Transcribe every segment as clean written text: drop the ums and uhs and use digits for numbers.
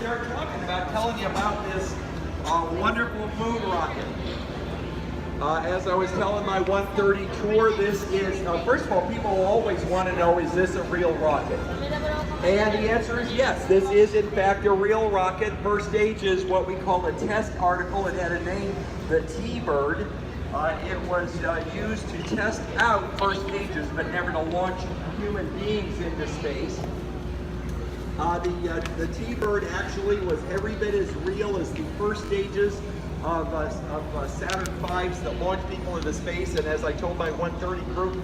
Start talking about telling you about this wonderful moon rocket. As I was telling my 130 tour, this is, first of all, people always want to know, is this a real rocket? And the answer is yes, this is in fact a real rocket. First stage is what we call a test article. It had a name, the T-Bird. It was used to test out first stages, but never to launch human beings into space. The T-Bird actually was every bit as real as the first stages of Saturn-V's that launched people into space. And as I told my 130 group,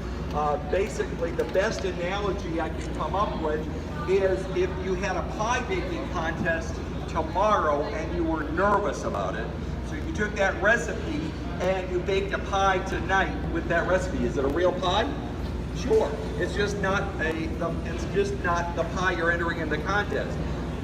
basically the best analogy I can come up with is if you had a pie baking contest tomorrow and you were nervous about it. So you took that recipe and you baked a pie tonight with that recipe. Is it a real pie? Sure. It's just not the pie you're entering in the contest.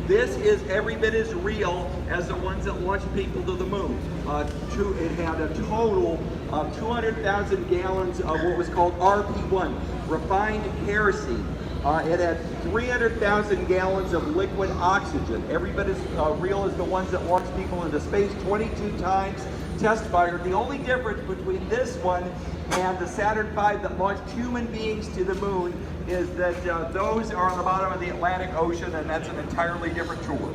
This is every bit as real as the ones that launched people to the moon. It had a total of 200,000 gallons of what was called RP1, refined kerosene. It had 300,000 gallons of liquid oxygen, every bit as real as the ones that launched people into space, 22 times test fired. The only difference between this one and the Saturn-V that launched human beings to the moon is that those are on the bottom of the Atlantic Ocean, and that's an entirely different tour.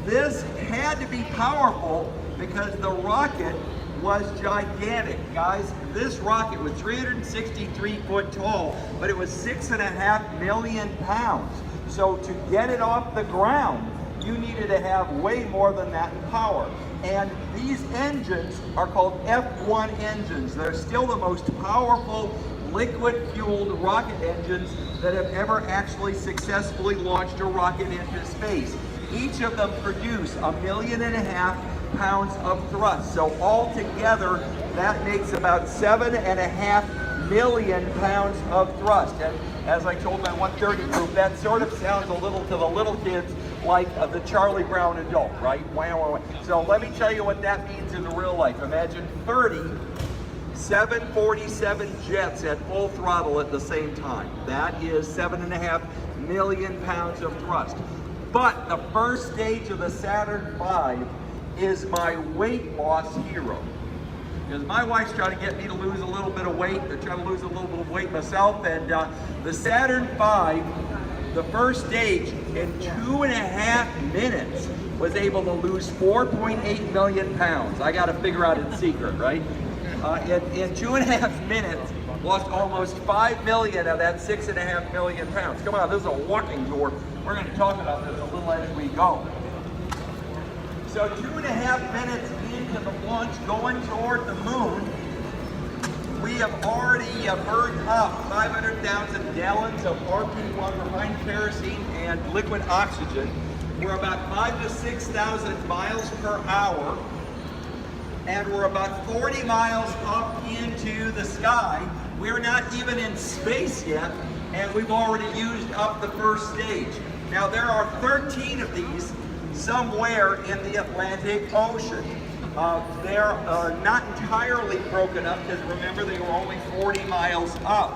This had to be powerful because the rocket was gigantic. Guys, this rocket was 363 foot tall, but it was 6.5 million pounds. So to get it off the ground, you needed to have way more than that in power. And these engines are called F1 engines. They're still the most powerful liquid-fueled rocket engines that have ever actually successfully launched a rocket into space. Each of them produce 1.5 million pounds of thrust. So altogether, that makes about 7.5 million pounds of thrust. And as I told my 130 group, that sort of sounds a little to the little kids like the Charlie Brown adult, right? Wow, wow, wow. So let me tell you what that means in real life. Imagine 30 747 jets at full throttle at the same time. That is 7.5 million pounds of thrust. But the first stage of the Saturn-V is my weight loss hero. Because my wife's trying to get me to lose a little bit of weight. I'm trying to lose a little bit of weight myself. And the Saturn-V, the first stage, in 2.5 minutes, was able to lose 4.8 million pounds. I got to figure out its secret, right? In 2.5 minutes, lost almost 5 million of that 6.5 million pounds. Come on, this is a walking tour. We're going to talk about this a little as we go. So 2.5 minutes into the launch, going toward the moon, we have already burned up 500,000 gallons of RP1 refined kerosene and liquid oxygen. We're about 5,000 to 6,000 miles per hour, and we're about 40 miles up into the sky. We're not even in space yet, and we've already used up the first stage. Now there are 13 of these somewhere in the Atlantic Ocean. They're not entirely broken up because remember they were only 40 miles up.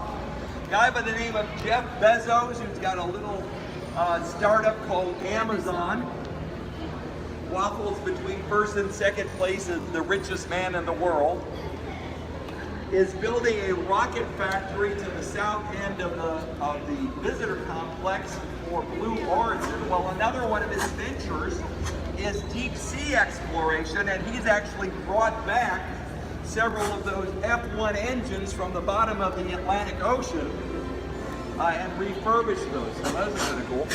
A guy by the name of Jeff Bezos, who's got a little startup called Amazon, waffles between first and second place as the richest man in the world, is building a rocket factory to the south end of the visitor complex for Blue Origin. Well, another one of his ventures is deep sea exploration, and he's actually brought back several of those F1 engines from the bottom of the Atlantic Ocean and refurbished those. So those are kind of cool.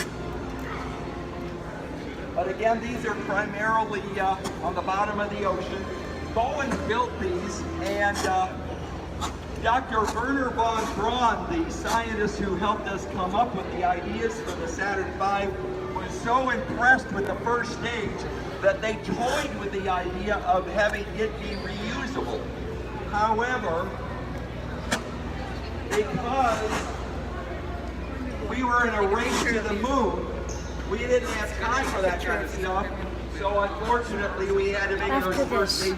But again, these are primarily on the bottom of the ocean. Boeing built these, and Dr. Werner von Braun, the scientist who helped us come up with the ideas for the Saturn-V, was so impressed with the first stage that they toyed with the idea of having it be reusable. However, because we were in a race to the moon, we didn't have time for that kind of stuff, so unfortunately we had to make those first stages